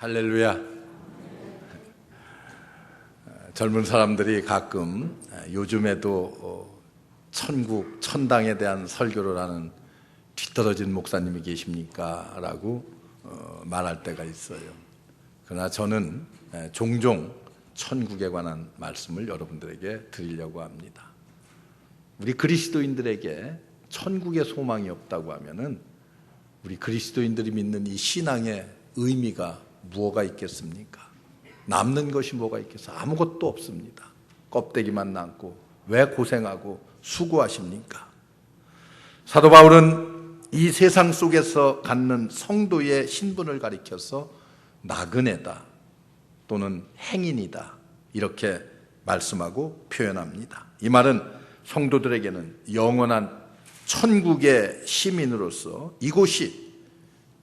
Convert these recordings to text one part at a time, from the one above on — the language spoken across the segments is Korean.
할렐루야. 젊은 사람들이 가끔 요즘에도 천국, 천당에 대한 설교를 하는 뒤떨어진 목사님이 계십니까? 라고 말할 때가 있어요. 그러나 저는 종종 천국에 관한 말씀을 여러분들에게 드리려고 합니다. 우리 그리스도인들에게 천국의 소망이 없다고 하면은 우리 그리스도인들이 믿는 이 신앙의 의미가 무엇가 있겠습니까? 남는 것이 뭐가 있겠어? 아무것도 없습니다. 껍데기만 남고 왜 고생하고 수고하십니까? 사도 바울은 이 세상 속에서 갖는 성도의 신분을 가리켜서 나그네다 또는 행인이다 이렇게 말씀하고 표현합니다. 이 말은 성도들에게는 영원한 천국의 시민으로서 이곳이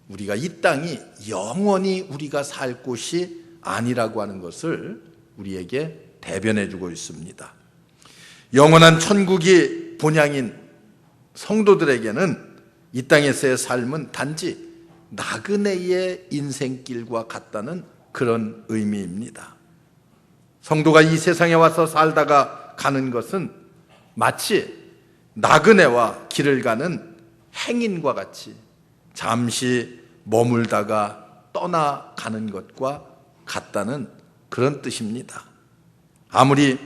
우리가 이 땅이 영원히 우리가 살 곳이 아니라고 하는 것을 우리에게 대변해 주고 있습니다. 영원한 천국이 본향인 성도들에게는 이 땅에서의 삶은 단지 나그네의 인생길과 같다는 그런 의미입니다. 성도가 이 세상에 와서 살다가 가는 것은 마치 나그네와 길을 가는 행인과 같이 잠시 머물다가 떠나가는 것과 같다는 그런 뜻입니다. 아무리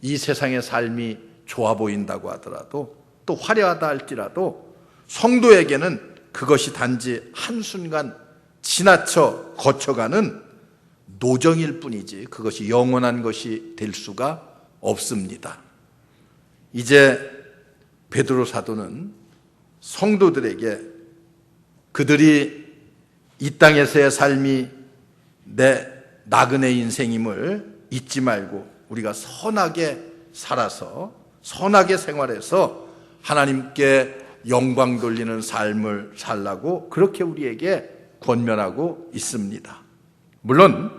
이 세상의 삶이 좋아 보인다고 하더라도 또 화려하다 할지라도 성도에게는 그것이 단지 한순간 지나쳐 거쳐가는 노정일 뿐이지 그것이 영원한 것이 될 수가 없습니다. 이제 베드로 사도는 성도들에게 그들이 이 땅에서의 삶이 내 나그네 인생임을 잊지 말고 우리가 선하게 살아서 선하게 생활해서 하나님께 영광 돌리는 삶을 살라고 그렇게 우리에게 권면하고 있습니다. 물론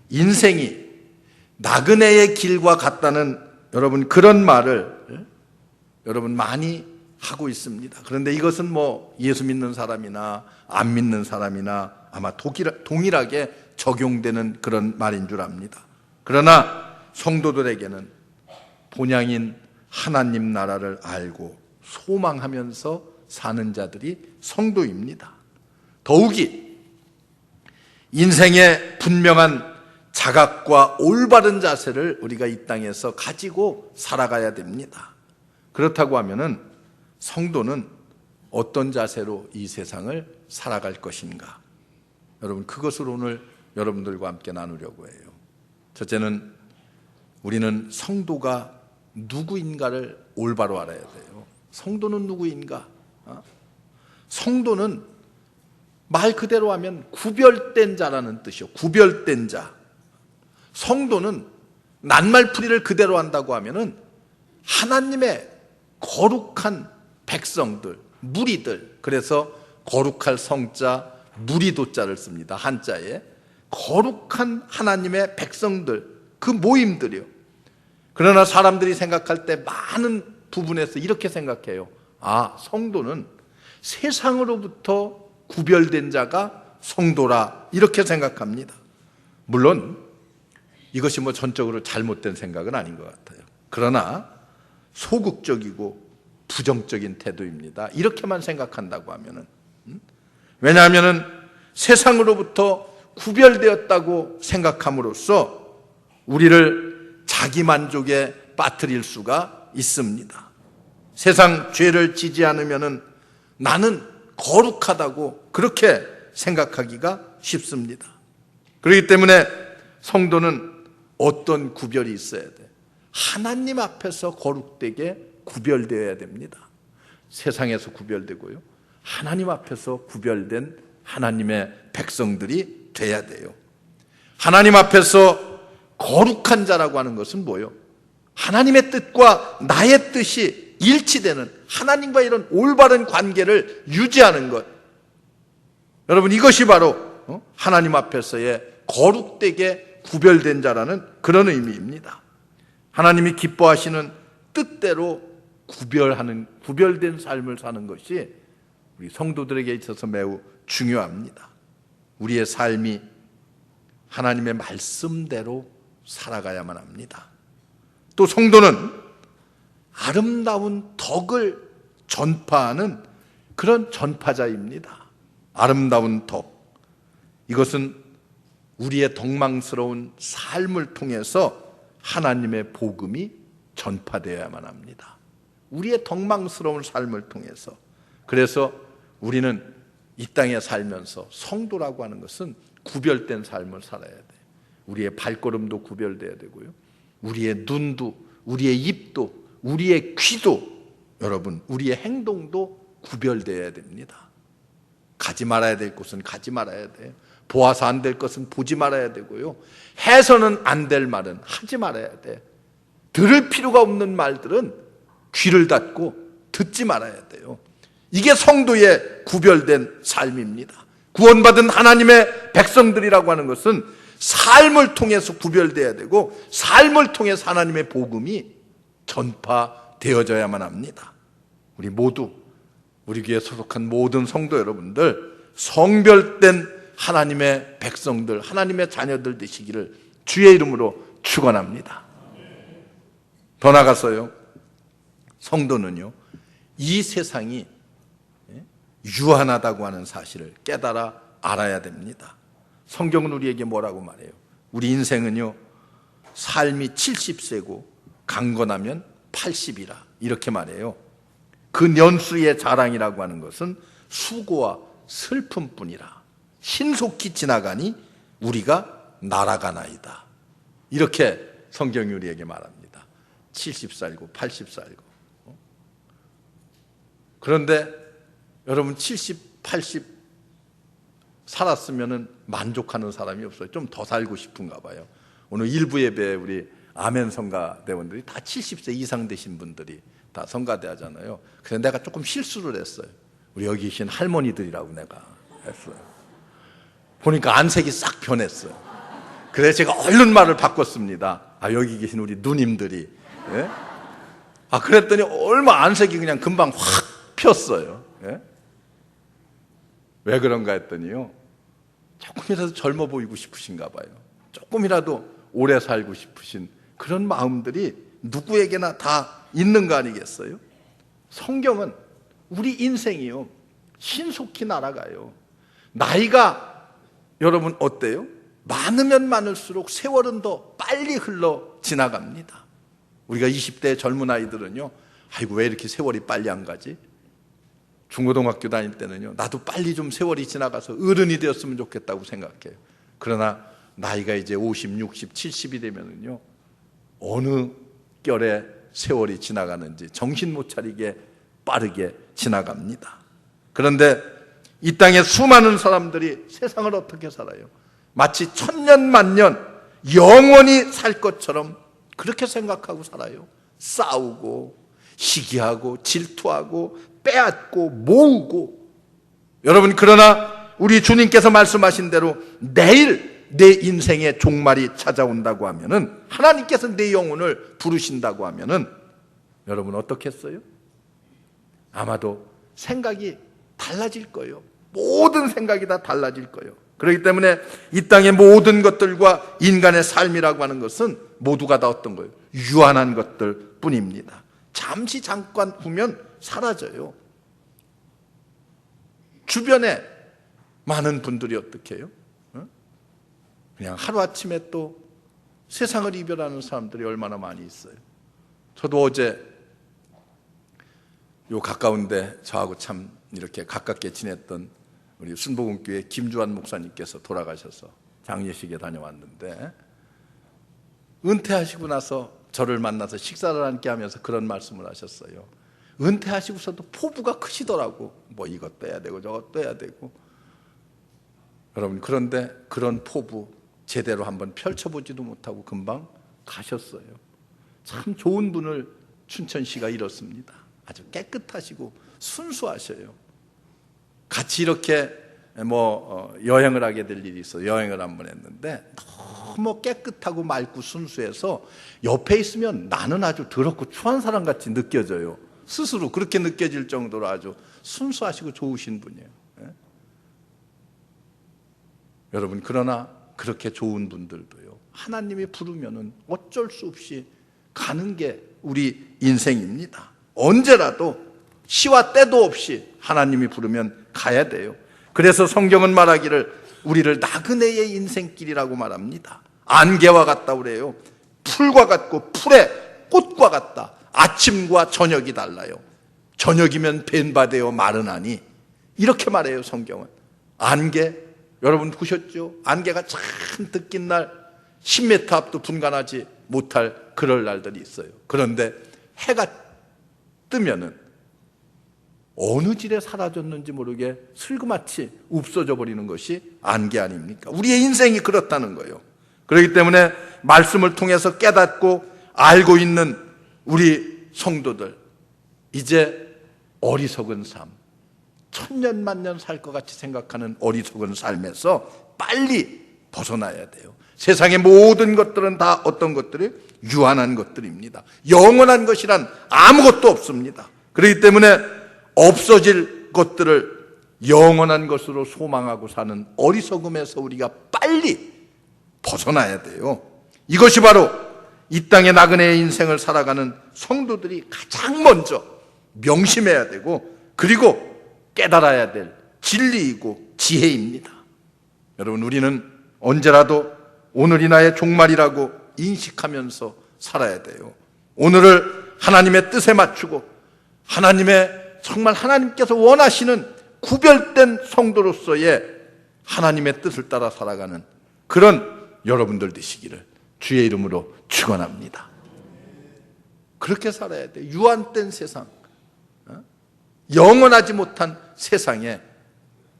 인생이 나그네의 길과 같다는 여러분 그런 말을 여러분 많이 하고 있습니다. 그런데 이것은 예수 믿는 사람이나 안 믿는 사람이나 아마 동일하게 적용되는 그런 말인 줄 압니다. 그러나 성도들에게는 본향인 하나님 나라를 알고 소망하면서 사는 자들이 성도입니다. 더욱이 인생의 분명한 자각과 올바른 자세를 우리가 이 땅에서 가지고 살아가야 됩니다. 그렇다고 하면은 성도는 어떤 자세로 이 세상을 살아갈 것인가? 여러분 그것을 오늘 여러분들과 함께 나누려고 해요. 첫째는 우리는 성도가 누구인가를 올바로 알아야 돼요. 성도는 누구인가? 성도는 말 그대로 하면 구별된 자라는 뜻이요. 구별된 자. 성도는 낱말풀이를 그대로 한다고 하면은 하나님의 거룩한 백성들, 무리들, 그래서 거룩할 성자, 무리도자를 씁니다. 한자에. 거룩한 하나님의 백성들, 그 모임들이요. 그러나 사람들이 생각할 때 많은 부분에서 이렇게 생각해요. 성도는 세상으로부터 구별된 자가 성도라 이렇게 생각합니다. 물론 이것이 전적으로 잘못된 생각은 아닌 것 같아요. 그러나 소극적이고 부정적인 태도입니다. 이렇게만 생각한다고 하면은. 왜냐하면은 세상으로부터 구별되었다고 생각함으로써 우리를 자기 만족에 빠뜨릴 수가 있습니다. 세상 죄를 지지 않으면은 나는 거룩하다고 그렇게 생각하기가 쉽습니다. 그렇기 때문에 성도는 어떤 구별이 있어야 돼? 하나님 앞에서 거룩되게 구별되어야 됩니다. 세상에서 구별되고요. 하나님 앞에서 구별된 하나님의 백성들이 돼야 돼요. 하나님 앞에서 거룩한 자라고 하는 것은 뭐예요? 하나님의 뜻과 나의 뜻이 일치되는 하나님과 이런 올바른 관계를 유지하는 것. 여러분 이것이 바로 하나님 앞에서의 거룩되게 구별된 자라는 그런 의미입니다. 하나님이 기뻐하시는 뜻대로 구별된 삶을 사는 것이 우리 성도들에게 있어서 매우 중요합니다. 우리의 삶이 하나님의 말씀대로 살아가야만 합니다. 또 성도는 아름다운 덕을 전파하는 그런 전파자입니다. 아름다운 덕. 이것은 우리의 덕망스러운 삶을 통해서 하나님의 복음이 전파되어야만 합니다. 우리의 덕망스러운 삶을 통해서. 그래서 우리는 이 땅에 살면서 성도라고 하는 것은 구별된 삶을 살아야 돼요. 우리의 발걸음도 구별돼야 되고요. 우리의 눈도, 우리의 입도, 우리의 귀도, 여러분, 우리의 행동도 구별돼야 됩니다. 가지 말아야 될 곳은 가지 말아야 돼요. 보아서 안 될 것은 보지 말아야 되고요. 해서는 안 될 말은 하지 말아야 돼. 들을 필요가 없는 말들은 귀를 닫고 듣지 말아야 돼요. 이게 성도의 구별된 삶입니다. 구원받은 하나님의 백성들이라고 하는 것은 삶을 통해서 구별돼야 되고 삶을 통해서 하나님의 복음이 전파되어져야만 합니다. 우리 모두, 우리 교회에 소속한 모든 성도 여러분들, 성별된 하나님의 백성들, 하나님의 자녀들 되시기를 주의 이름으로 축원합니다. 더 나아가서요, 성도는요, 이 세상이 유한하다고 하는 사실을 깨달아 알아야 됩니다. 성경은 우리에게 뭐라고 말해요? 우리 인생은요, 삶이 70세고 강건하면 80이라 이렇게 말해요. 그 년수의 자랑이라고 하는 것은 수고와 슬픔뿐이라. 신속히 지나가니 우리가 날아가나이다. 이렇게 성경이 우리에게 말합니다. 70살고 80살고. 그런데 여러분 70, 80 살았으면 만족하는 사람이 없어요. 좀 더 살고 싶은가 봐요. 오늘 일부 예배에 우리 아멘 성가대원들이 다 70세 이상 되신 분들이 다 성가대 하잖아요. 그래서 내가 조금 실수를 했어요. 우리 여기 계신 할머니들이라고 내가 했어요. 보니까 안색이 싹 변했어요. 그래서 제가 얼른 말을 바꿨습니다. 여기 계신 우리 누님들이. 예? 그랬더니 얼마 안색이 그냥 금방 확 폈어요. 예? 왜 그런가 했더니요, 조금이라도 젊어 보이고 싶으신가 봐요. 조금이라도 오래 살고 싶으신 그런 마음들이 누구에게나 다 있는 거 아니겠어요? 성경은 우리 인생이요, 신속히 날아가요. 나이가 여러분 어때요? 많으면 많을수록 세월은 더 빨리 흘러 지나갑니다. 우리가 20대 젊은 아이들은요, 아이고 왜 이렇게 세월이 빨리 안 가지? 중고등학교 다닐 때는요, 나도 빨리 좀 세월이 지나가서 어른이 되었으면 좋겠다고 생각해요. 그러나 나이가 이제 50, 60, 70이 되면은요, 어느 결에 세월이 지나가는지 정신 못 차리게 빠르게 지나갑니다. 그런데 이 땅에 수많은 사람들이 세상을 어떻게 살아요? 마치 천년 만년 영원히 살 것처럼 그렇게 생각하고 살아요. 싸우고 시기하고 질투하고 빼앗고 모으고. 여러분, 그러나 우리 주님께서 말씀하신 대로 내일 내 인생의 종말이 찾아온다고 하면은, 하나님께서 내 영혼을 부르신다고 하면은 여러분 어떻겠어요? 아마도 생각이 달라질 거예요. 모든 생각이 다 달라질 거예요. 그렇기 때문에 이 땅의 모든 것들과 인간의 삶이라고 하는 것은 모두가 다 어떤 거예요? 유한한 것들 뿐입니다. 잠시 잠깐 후면 사라져요. 주변에 많은 분들이 어떻게 해요? 그냥 하루아침에 또 세상을 이별하는 사람들이 얼마나 많이 있어요. 저도 어제 요 가까운데 저하고 참 이렇게 가깝게 지냈던 우리 순복음교회 김주환 목사님께서 돌아가셔서 장례식에 다녀왔는데, 은퇴하시고 나서 저를 만나서 식사를 함께 하면서 그런 말씀을 하셨어요. 은퇴하시고서도 포부가 크시더라고. 뭐 이것도 해야 되고 저것도 해야 되고. 여러분, 그런데 그런 포부 제대로 한번 펼쳐보지도 못하고 금방 가셨어요. 참 좋은 분을 춘천시가 잃었습니다. 아주 깨끗하시고 순수하셔요. 같이 이렇게 여행을 하게 될 일이 있어. 여행을 한번 했는데 너무 깨끗하고 맑고 순수해서 옆에 있으면 나는 아주 더럽고 추한 사람 같이 느껴져요. 스스로 그렇게 느껴질 정도로 아주 순수하시고 좋으신 분이에요. 여러분, 그러나 그렇게 좋은 분들도요, 하나님이 부르면은 어쩔 수 없이 가는 게 우리 인생입니다. 언제라도 시와 때도 없이 하나님이 부르면 가야 돼요. 그래서 성경은 말하기를 우리를 나그네의 인생길이라고 말합니다. 안개와 같다 그래요. 풀과 같고 풀의 꽃과 같다. 아침과 저녁이 달라요. 저녁이면 벤바되어 마르나니, 이렇게 말해요 성경은. 안개, 여러분 보셨죠? 안개가 잔뜩 낀 날 10m 앞도 분간하지 못할 그럴 날들이 있어요. 그런데 해가 뜨면은 어느 질에 사라졌는지 모르게 슬그마치 없어져 버리는 것이 안개 아닙니까? 우리의 인생이 그렇다는 거예요. 그렇기 때문에 말씀을 통해서 깨닫고 알고 있는 우리 성도들, 이제 어리석은 삶, 천년 만년 살 것 같이 생각하는 어리석은 삶에서 빨리 벗어나야 돼요. 세상의 모든 것들은 다 어떤 것들이? 유한한 것들입니다. 영원한 것이란 아무것도 없습니다. 그렇기 때문에 없어질 것들을 영원한 것으로 소망하고 사는 어리석음에서 우리가 빨리 벗어나야 돼요. 이것이 바로 이 땅의 나그네의 인생을 살아가는 성도들이 가장 먼저 명심해야 되고, 그리고 깨달아야 될 진리이고 지혜입니다. 여러분, 우리는 언제라도 오늘이 나의 종말이라고 인식하면서 살아야 돼요. 오늘을 하나님의 뜻에 맞추고 정말 하나님께서 원하시는 구별된 성도로서의 하나님의 뜻을 따라 살아가는 그런 여러분들 되시기를 주의 이름으로 축원합니다. 그렇게 살아야 돼요. 유한된 세상, 영원하지 못한 세상에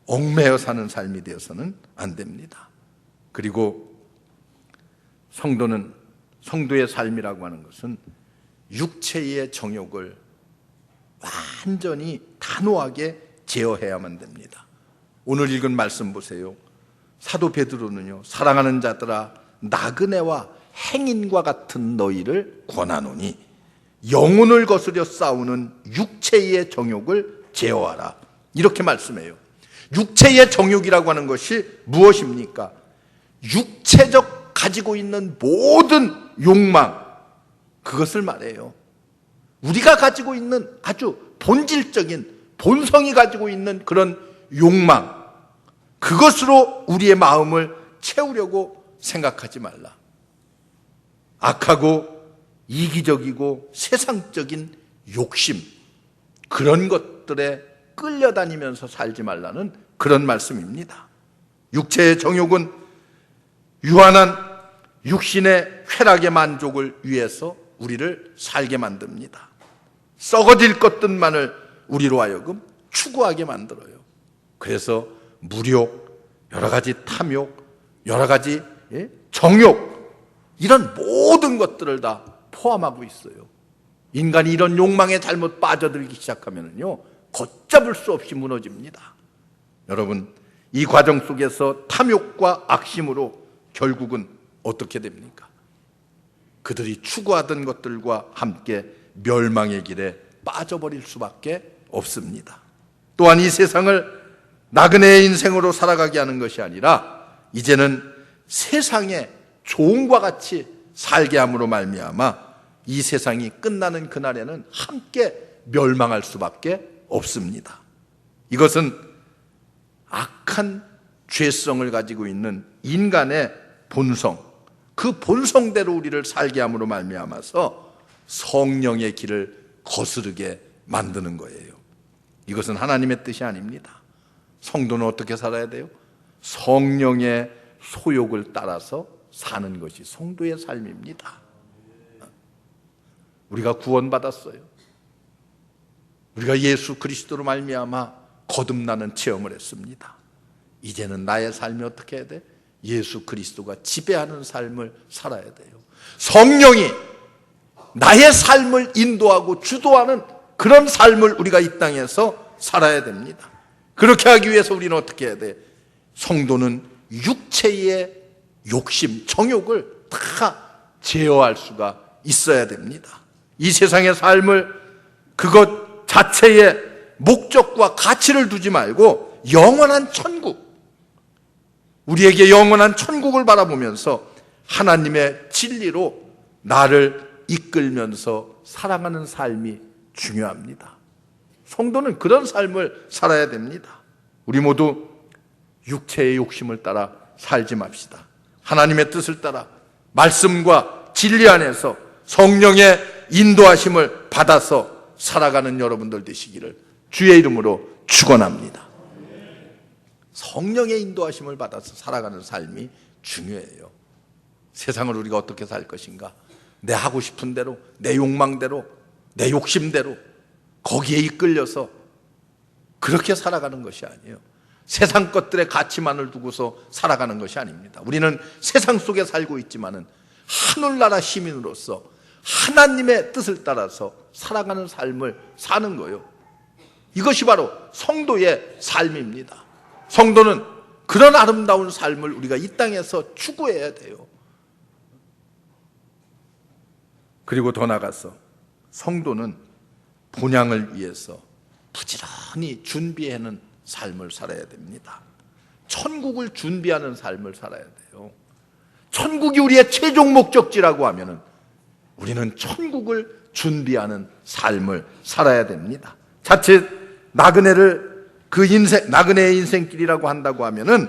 얽매여 사는 삶이 되어서는 안 됩니다. 그리고 성도의 삶이라고 하는 것은 육체의 정욕을 완전히 단호하게 제어해야만 됩니다. 오늘 읽은 말씀 보세요. 사도 베드로는요, 사랑하는 자들아, 나그네와 행인과 같은 너희를 권하노니 영혼을 거스려 싸우는 육체의 정욕을 제어하라, 이렇게 말씀해요. 육체의 정욕이라고 하는 것이 무엇입니까? 육체적 가지고 있는 모든 욕망, 그것을 말해요. 우리가 가지고 있는 아주 본질적인, 본성이 가지고 있는 그런 욕망, 그것으로 우리의 마음을 채우려고 생각하지 말라. 악하고 이기적이고 세상적인 욕심, 그런 것들에 끌려다니면서 살지 말라는 그런 말씀입니다. 육체의 정욕은 유한한 육신의 쾌락의 만족을 위해서 우리를 살게 만듭니다. 썩어질 것들만을 우리로 하여금 추구하게 만들어요. 그래서 무욕, 여러 가지 탐욕, 여러 가지 정욕, 이런 모든 것들을 다 포함하고 있어요. 인간이 이런 욕망에 잘못 빠져들기 시작하면요, 걷잡을 수 없이 무너집니다. 여러분, 이 과정 속에서 탐욕과 악심으로 결국은 어떻게 됩니까? 그들이 추구하던 것들과 함께 멸망의 길에 빠져버릴 수밖에 없습니다. 또한 이 세상을 나그네의 인생으로 살아가게 하는 것이 아니라 이제는 세상의 종과 같이 살게 함으로 말미암아 이 세상이 끝나는 그날에는 함께 멸망할 수밖에 없습니다. 이것은 악한 죄성을 가지고 있는 인간의 본성, 그 본성대로 우리를 살게 함으로 말미암아서 성령의 길을 거스르게 만드는 거예요. 이것은 하나님의 뜻이 아닙니다. 성도는 어떻게 살아야 돼요? 성령의 소욕을 따라서 사는 것이 성도의 삶입니다. 우리가 구원받았어요. 우리가 예수 그리스도로 말미암아 거듭나는 체험을 했습니다. 이제는 나의 삶이 어떻게 해야 돼? 예수 그리스도가 지배하는 삶을 살아야 돼요. 성령이 나의 삶을 인도하고 주도하는 그런 삶을 우리가 이 땅에서 살아야 됩니다. 그렇게 하기 위해서 우리는 어떻게 해야 돼? 성도는 육체의 욕심, 정욕을 다 제어할 수가 있어야 됩니다. 이 세상의 삶을 그것 자체의 목적과 가치를 두지 말고 영원한 천국, 우리에게 영원한 천국을 바라보면서 하나님의 진리로 나를 이끌면서 살아가는 삶이 중요합니다. 성도는 그런 삶을 살아야 됩니다. 우리 모두 육체의 욕심을 따라 살지 맙시다. 하나님의 뜻을 따라 말씀과 진리 안에서 성령의 인도하심을 받아서 살아가는 여러분들 되시기를 주의 이름으로 축원합니다. 성령의 인도하심을 받아서 살아가는 삶이 중요해요. 세상을 우리가 어떻게 살 것인가? 내 하고 싶은 대로, 내 욕망대로, 내 욕심대로 거기에 이끌려서 그렇게 살아가는 것이 아니에요. 세상 것들의 가치만을 두고서 살아가는 것이 아닙니다. 우리는 세상 속에 살고 있지만은 하늘나라 시민으로서 하나님의 뜻을 따라서 살아가는 삶을 사는 거예요. 이것이 바로 성도의 삶입니다. 성도는 그런 아름다운 삶을 우리가 이 땅에서 추구해야 돼요. 그리고 더 나아가서 성도는 본향을 위해서 부지런히 준비하는 삶을 살아야 됩니다. 천국을 준비하는 삶을 살아야 돼요. 천국이 우리의 최종 목적지라고 하면은 우리는 천국을 준비하는 삶을 살아야 됩니다. 자칫 나그네의 인생길이라고 한다고 하면은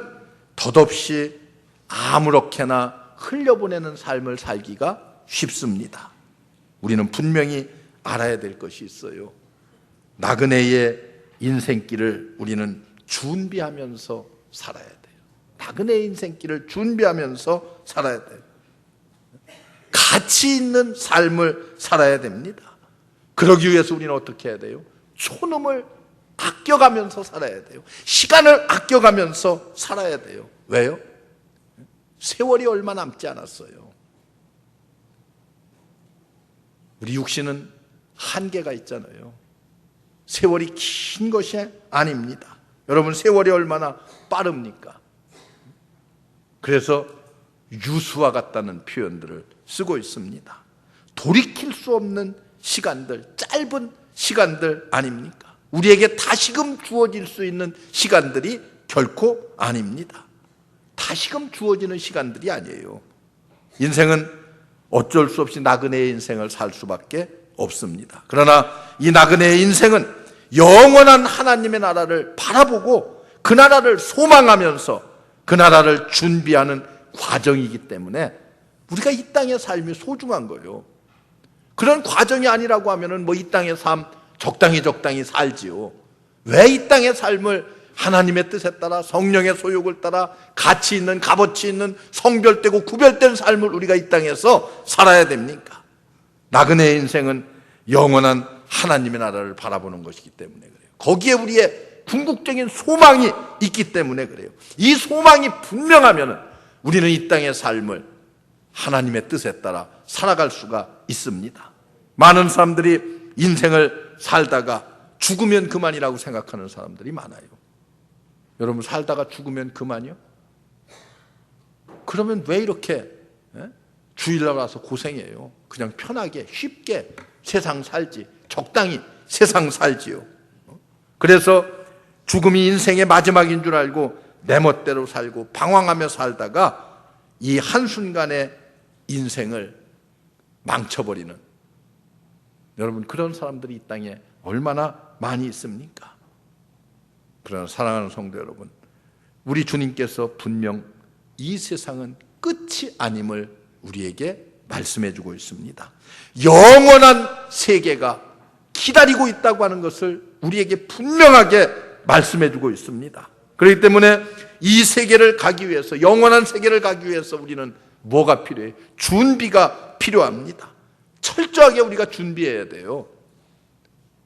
덧없이 아무렇게나 흘려보내는 삶을 살기가 쉽습니다. 우리는 분명히 알아야 될 것이 있어요. 나그네의 인생길을 우리는 준비하면서 살아야 돼요. 나그네의 인생길을 준비하면서 살아야 돼요. 가치 있는 삶을 살아야 됩니다. 그러기 위해서 우리는 어떻게 해야 돼요? 초놈을 아껴가면서 살아야 돼요. 시간을 아껴가면서 살아야 돼요. 왜요? 세월이 얼마 남지 않았어요. 우리 육신은 한계가 있잖아요. 세월이 긴 것이 아닙니다. 여러분, 세월이 얼마나 빠릅니까? 그래서 유수와 같다는 표현들을 쓰고 있습니다. 돌이킬 수 없는 시간들, 짧은 시간들 아닙니까? 우리에게 다시금 주어질 수 있는 시간들이 결코 아닙니다. 다시금 주어지는 시간들이 아니에요. 인생은 어쩔 수 없이 나그네의 인생을 살 수밖에 없습니다. 그러나 이 나그네의 인생은 영원한 하나님의 나라를 바라보고 그 나라를 소망하면서 그 나라를 준비하는 과정이기 때문에 우리가 이 땅의 삶이 소중한 거예요. 그런 과정이 아니라고 하면은 이 땅의 삶 적당히 살지요. 왜 이 땅의 삶을 하나님의 뜻에 따라 성령의 소욕을 따라 가치 있는, 값어치 있는, 성별되고 구별된 삶을 우리가 이 땅에서 살아야 됩니까? 나그네의 인생은 영원한 하나님의 나라를 바라보는 것이기 때문에 그래요. 거기에 우리의 궁극적인 소망이 있기 때문에 그래요. 이 소망이 분명하면 우리는 이 땅의 삶을 하나님의 뜻에 따라 살아갈 수가 있습니다. 많은 사람들이 인생을 살다가 죽으면 그만이라고 생각하는 사람들이 많아요. 여러분, 살다가 죽으면 그만이요? 그러면 왜 이렇게 주일날 와서 고생해요? 그냥 편하게 쉽게 세상 살지, 적당히 세상 살지요. 그래서 죽음이 인생의 마지막인 줄 알고 내 멋대로 살고 방황하며 살다가 이 한순간에 인생을 망쳐버리는, 여러분, 그런 사람들이 이 땅에 얼마나 많이 있습니까? 그러나 사랑하는 성도 여러분, 우리 주님께서 분명 이 세상은 끝이 아님을 우리에게 말씀해 주고 있습니다. 영원한 세계가 기다리고 있다고 하는 것을 우리에게 분명하게 말씀해 주고 있습니다. 그렇기 때문에 이 세계를 가기 위해서, 영원한 세계를 가기 위해서 우리는 뭐가 필요해요? 준비가 필요합니다. 철저하게 우리가 준비해야 돼요.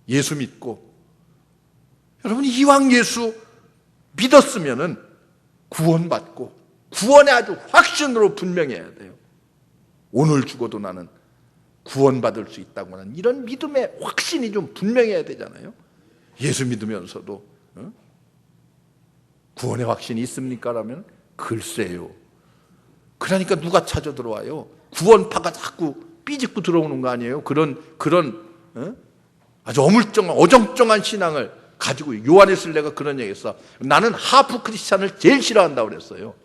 예수 믿고, 여러분, 이왕 예수 믿었으면은 구원받고 구원의 아주 확신으로 분명해야 돼요. 오늘 죽어도 나는 구원받을 수 있다고 하는 이런 믿음의 확신이 좀 분명해야 되잖아요. 예수 믿으면서도 구원의 확신이 있습니까? 라면 글쎄요. 그러니까 누가 찾아 들어와요? 구원파가 자꾸 삐집고 들어오는 거 아니에요? 그런 아주 어정쩡한 신앙을 가지고, 요한의 순례가 그런 얘기했어. 나는 하프 크리스찬을 제일 싫어한다고 그랬어요.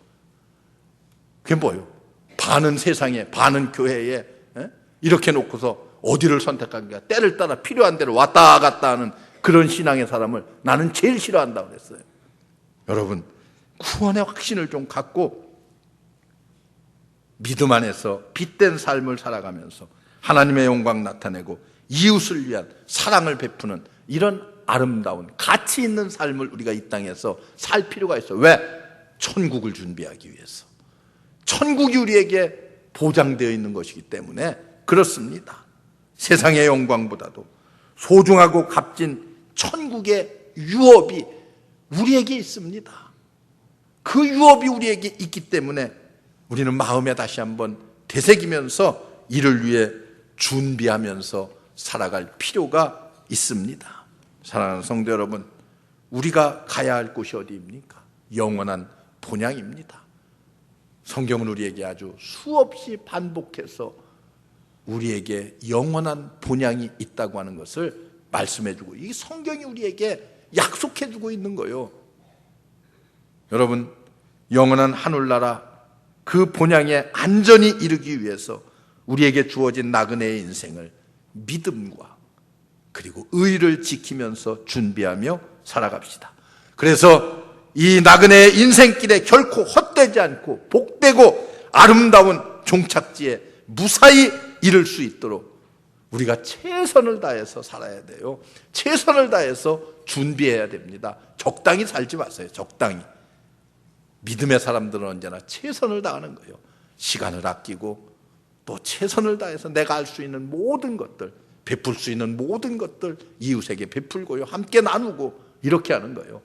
그게 뭐예요? 반은 세상에, 반은 교회에, 이렇게 놓고서 어디를 선택한 거야? 때를 따라 필요한 대로 왔다 갔다 하는 그런 신앙의 사람을 나는 제일 싫어한다고 그랬어요. 여러분, 구원의 확신을 좀 갖고 믿음 안에서 빛된 삶을 살아가면서 하나님의 영광 나타내고 이웃을 위한 사랑을 베푸는 이런 아름다운 가치 있는 삶을 우리가 이 땅에서 살 필요가 있어요. 왜? 천국을 준비하기 위해서. 천국이 우리에게 보장되어 있는 것이기 때문에 그렇습니다. 세상의 영광보다도 소중하고 값진 천국의 유업이 우리에게 있습니다. 그 유업이 우리에게 있기 때문에 우리는 마음에 다시 한번 되새기면서 이를 위해 준비하면서 살아갈 필요가 있습니다. 사랑하는 성도 여러분, 우리가 가야 할 곳이 어디입니까? 영원한 본향입니다. 성경은 우리에게 아주 수없이 반복해서 우리에게 영원한 본향이 있다고 하는 것을 말씀해주고, 이 성경이 우리에게 약속해주고 있는 거예요. 여러분, 영원한 하늘나라 그 본향에 안전히 이르기 위해서 우리에게 주어진 나그네의 인생을 믿음과 그리고 의를 지키면서 준비하며 살아갑시다. 그래서 이 나그네의 인생길에 결코 헛되지 않고 복되고 아름다운 종착지에 무사히 이를 수 있도록 우리가 최선을 다해서 살아야 돼요. 최선을 다해서 준비해야 됩니다. 적당히 살지 마세요. 적당히. 믿음의 사람들은 언제나 최선을 다하는 거예요. 시간을 아끼고 또 최선을 다해서 내가 할 수 있는 모든 것들, 베풀 수 있는 모든 것들 이웃에게 베풀고요, 함께 나누고 이렇게 하는 거예요.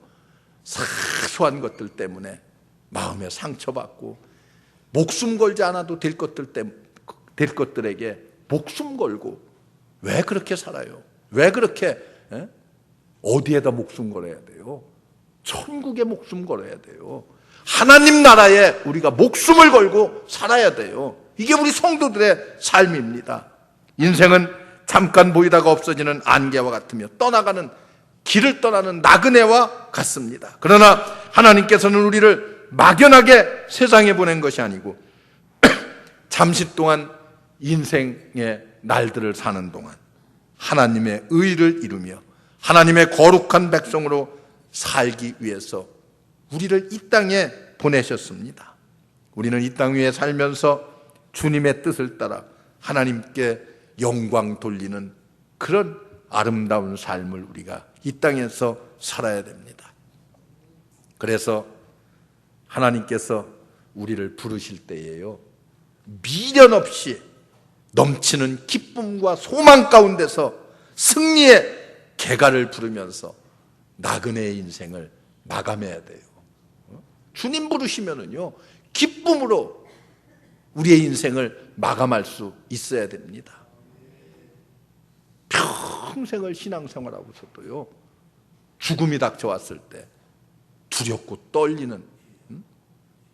사소한 것들 때문에 마음에 상처받고 목숨 걸지 않아도 될 것들에게 목숨 걸고 왜 그렇게 살아요? 왜 그렇게 어디에다 목숨 걸어야 돼요? 천국에 목숨 걸어야 돼요. 하나님 나라에 우리가 목숨을 걸고 살아야 돼요. 이게 우리 성도들의 삶입니다. 인생은 잠깐 보이다가 없어지는 안개와 같으며 떠나가는 길을 떠나는 나그네와 같습니다. 그러나 하나님께서는 우리를 막연하게 세상에 보낸 것이 아니고 잠시 동안 인생의 날들을 사는 동안 하나님의 의를 이루며 하나님의 거룩한 백성으로 살기 위해서 우리를 이 땅에 보내셨습니다. 우리는 이 땅 위에 살면서 주님의 뜻을 따라 하나님께 영광 돌리는 그런 아름다운 삶을 우리가 이 땅에서 살아야 됩니다. 그래서 하나님께서 우리를 부르실 때에요, 미련 없이 넘치는 기쁨과 소망 가운데서 승리의 개가를 부르면서 나그네의 인생을 마감해야 돼요. 주님 부르시면은요, 기쁨으로 우리의 인생을 마감할 수 있어야 됩니다. 평생을 신앙생활하고서도요, 죽음이 닥쳐왔을 때 두렵고 떨리는,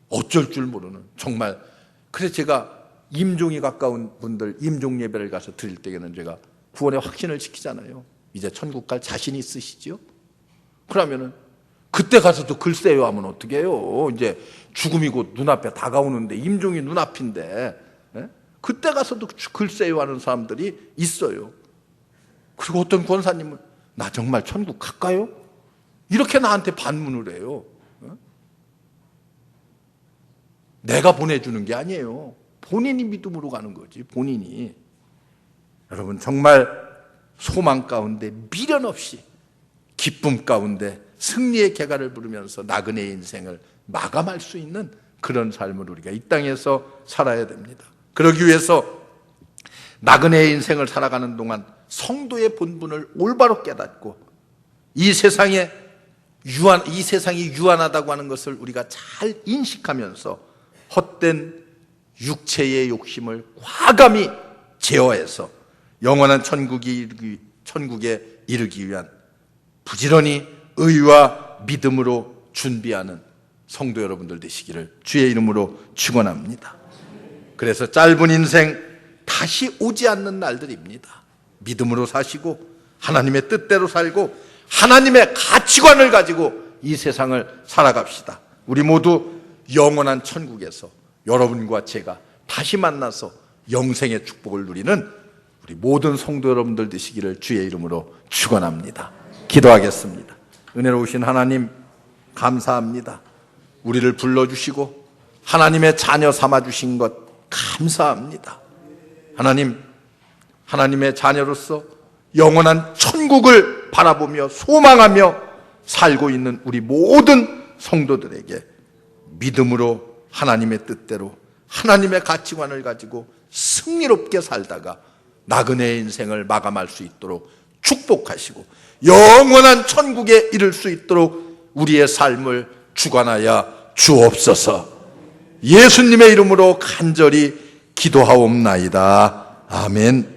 어쩔 줄 모르는, 정말. 그래서 제가 임종이 가까운 분들 임종 예배를 가서 드릴 때에는 제가 구원의 확신을 지키잖아요. 이제 천국 갈 자신이 있으시죠? 그러면은 그때 가서도 글쎄요 하면 어떻게 해요? 이제 죽음이 곧 눈앞에 다가오는데, 임종이 눈앞인데, 그때 가서도 글쎄요 하는 사람들이 있어요. 그리고 어떤 권사님은 나 정말 천국 갈까요? 이렇게 나한테 반문을 해요. 내가 보내주는 게 아니에요. 본인이 믿음으로 가는 거지, 본인이. 여러분, 정말 소망 가운데 미련 없이 기쁨 가운데 승리의 개가를 부르면서 나그네의 인생을 마감할 수 있는 그런 삶을 우리가 이 땅에서 살아야 됩니다. 그러기 위해서 나그네의 인생을 살아가는 동안 성도의 본분을 올바로 깨닫고 이 세상이 유한하다고 하는 것을 우리가 잘 인식하면서 헛된 육체의 욕심을 과감히 제어해서 영원한 천국에 이르기 위한 부지런히 의와 믿음으로 준비하는 성도 여러분들 되시기를 주의 이름으로 축원합니다. 그래서 짧은 인생 다시 오지 않는 날들입니다. 믿음으로 사시고 하나님의 뜻대로 살고 하나님의 가치관을 가지고 이 세상을 살아갑시다. 우리 모두 영원한 천국에서 여러분과 제가 다시 만나서 영생의 축복을 누리는 우리 모든 성도 여러분들 되시기를 주의 이름으로 축원합니다. 기도하겠습니다. 은혜로우신 하나님, 감사합니다. 우리를 불러주시고 하나님의 자녀 삼아주신 것 감사합니다. 하나님, 하나님의 자녀로서 영원한 천국을 바라보며 소망하며 살고 있는 우리 모든 성도들에게 믿음으로 하나님의 뜻대로 하나님의 가치관을 가지고 승리롭게 살다가 나그네의 인생을 마감할 수 있도록 축복하시고 영원한 천국에 이를 수 있도록 우리의 삶을 주관하여 주옵소서. 예수님의 이름으로 간절히 기도하옵나이다. 아멘.